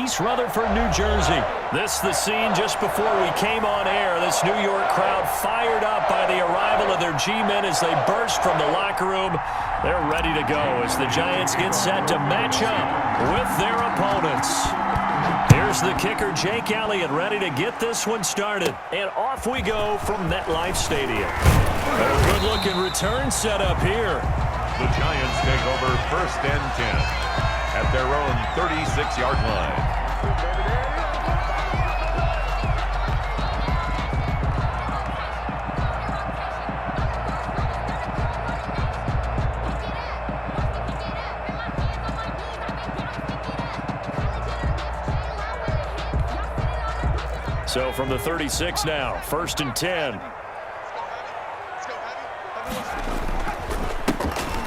East Rutherford, New Jersey. This is the scene just before we came on air. This New York crowd fired up by the arrival of their G-men as they burst from the locker room. They're ready to go as the Giants get set to match up with their opponents. Here's the kicker, Jake Elliott, ready to get this one started. And off we go from MetLife Stadium. A good-looking return set up here. The Giants take over 1st and 10 at their own 36-yard line. So from the 36 now, 1st and 10.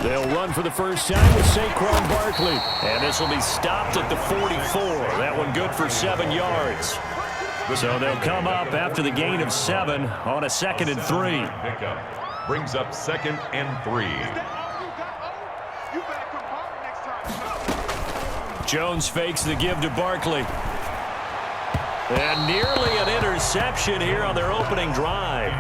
They'll run for the first time with Saquon Barkley. And this will be stopped at the 44. That one good for 7 yards. So they'll come up after the gain of 7 on a 2nd and 3. Pickup brings up 2nd and 3. Jones fakes the give to Barkley. And nearly an interception here on their opening drive.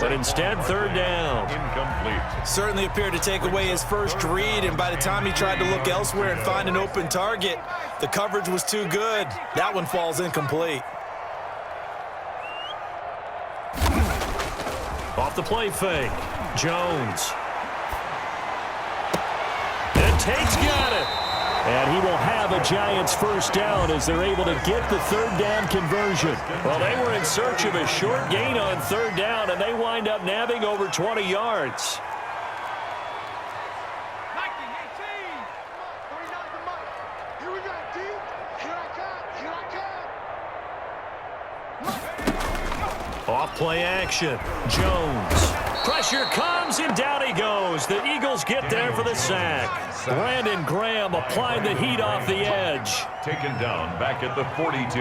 But instead, 3rd down. Incomplete. Certainly appeared to take away his first read, and by the time he tried to look elsewhere and find an open target, the coverage was too good. That one falls incomplete. Off the play fake. Jones. And Tate's got it. And he will have a Giants first down as they're able to get the 3rd down conversion. Well, they were in search of a short gain on 3rd down, and they wind up nabbing over 20 yards. Off play action. Jones. Pressure comes, and down he goes. The Eagles get there for the sack. Brandon Graham applying the heat off the edge. Taken down back at the 42.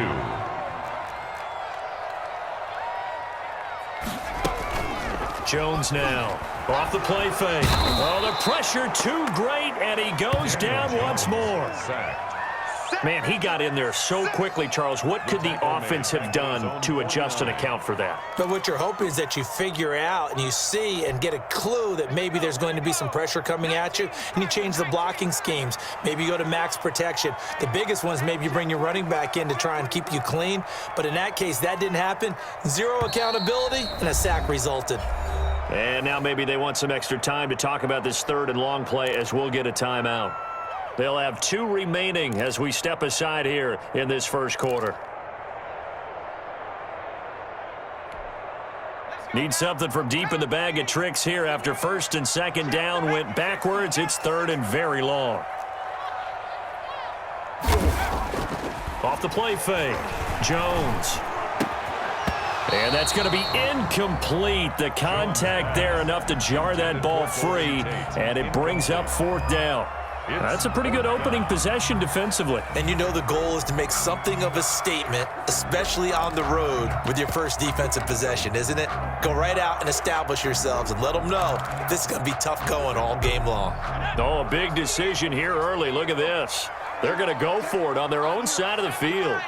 Jones now. Off the play fake. Oh, the pressure too great, and he goes down once more. Sacked. Man, he got in there so quickly, Charles. What could the offense have done to adjust and account for that? But what you're hoping is that you figure out and you see and get a clue that maybe there's going to be some pressure coming at you, and you change the blocking schemes. Maybe you go to max protection. The biggest one is maybe you bring your running back in to try and keep you clean. But in that case, that didn't happen. 0 accountability, and a sack resulted. And now maybe they want some extra time to talk about this 3rd and long play as we'll get a timeout. They'll have 2 remaining as we step aside here in this first quarter. Need something from deep in the bag of tricks here after 1st and 2nd down went backwards. It's 3rd and very long. Off the play fake. Jones. And that's going to be incomplete. The contact there enough to jar that ball free, and it brings up 4th down. That's a pretty good opening possession defensively. And you know the goal is to make something of a statement, especially on the road with your first defensive possession, isn't it? Go right out and establish yourselves and let them know this is going to be tough going all game long. Oh, a big decision here early. Look at this. They're going to go for it on their own side of the field.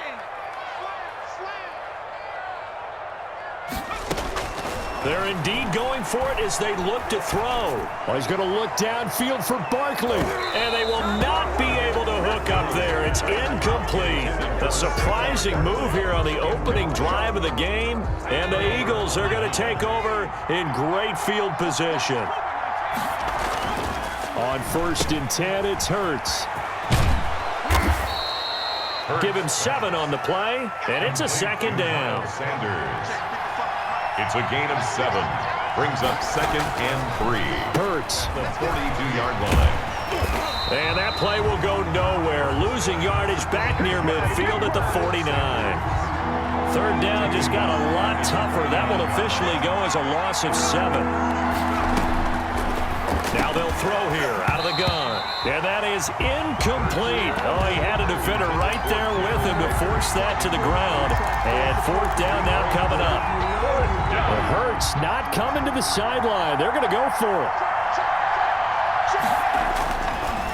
They're indeed going for it as they look to throw. Well, he's going to look downfield for Barkley. And they will not be able to hook up there. It's incomplete. A surprising move here on the opening drive of the game. And the Eagles are going to take over in great field position. On 1st and 10, it's Hurts. Give him 7 on the play, and it's a 2nd down. Sanders. It's a gain of 7. Brings up 2nd and 3. Hurts. The 42-yard line. And that play will go nowhere. Losing yardage back near midfield at the 49. 3rd down just got a lot tougher. That will officially go as a loss of 7. Now they'll throw here out of the gun. And that is incomplete. Oh, he had a defender right there with him to force that to the ground. And 4th down now coming up. Well, Hurts not coming to the sideline. They're going to go for it.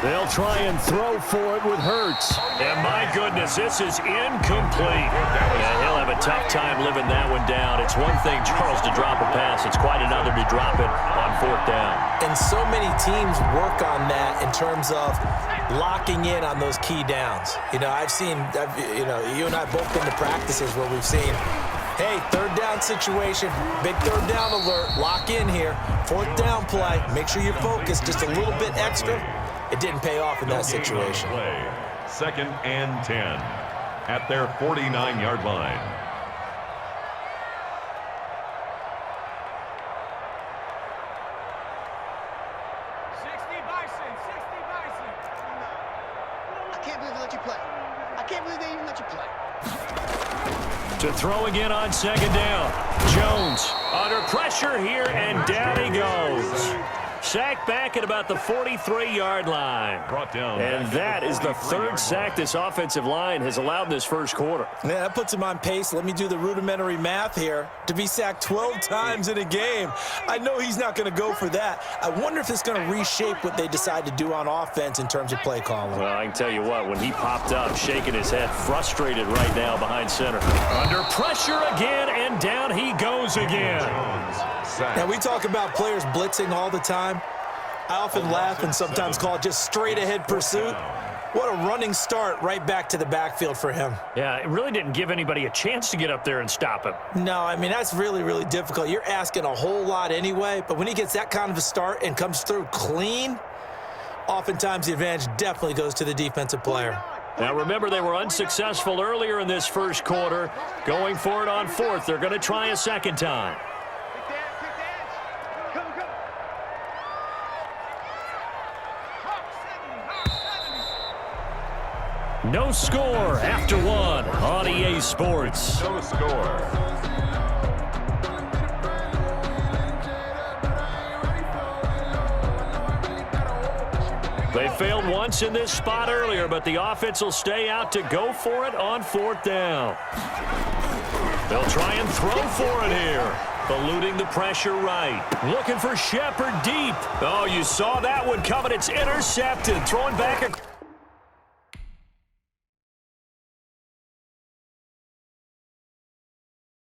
They'll try and throw for it with Hurts. And my goodness, this is incomplete. Yeah, he'll have a tough time living that one down. It's one thing, Charles, to drop a pass. It's quite another to drop it on 4th down. And so many teams work on that in terms of locking in on those key downs. You know, you and I both been to practices where we've seen, hey, 3rd down situation, big 3rd down alert, lock in here. 4th down play, make sure you're focused just a little bit extra. It didn't pay off in that situation. 2nd and 10 at their 49-yard line. I can't believe they let you play. I can't believe they even let you play. To throw again on 2nd down. Jones under pressure here, and down he goes. Sacked back at about the 43-yard line. Brought down. And that is the 3rd sack this offensive line has allowed in this first quarter. Yeah, that puts him on pace. Let me do the rudimentary math here. To be sacked 12 times in a game, I know he's not going to go for that. I wonder if it's going to reshape what they decide to do on offense in terms of play calling. Well, I can tell you what, when he popped up, shaking his head, frustrated right now behind center. Under pressure again, and down he goes again. Now, we talk about players blitzing all the time. I often laugh and sometimes call it just straight-ahead pursuit. What a running start right back to the backfield for him. Yeah, it really didn't give anybody a chance to get up there and stop him. No, I mean, that's really, really difficult. You're asking a whole lot anyway, but when he gets that kind of a start and comes through clean, oftentimes the advantage definitely goes to the defensive player. Now, remember, they were unsuccessful earlier in this first quarter. Going for it on 4th. They're going to try a second time. No score after 1 on EA Sports. No score. They failed once in this spot earlier, but the offense will stay out to go for it on 4th down. They'll try and throw for it here. Eluding the pressure right. Looking for Shepard deep. Oh, you saw that one coming. It's intercepted. Throwing back.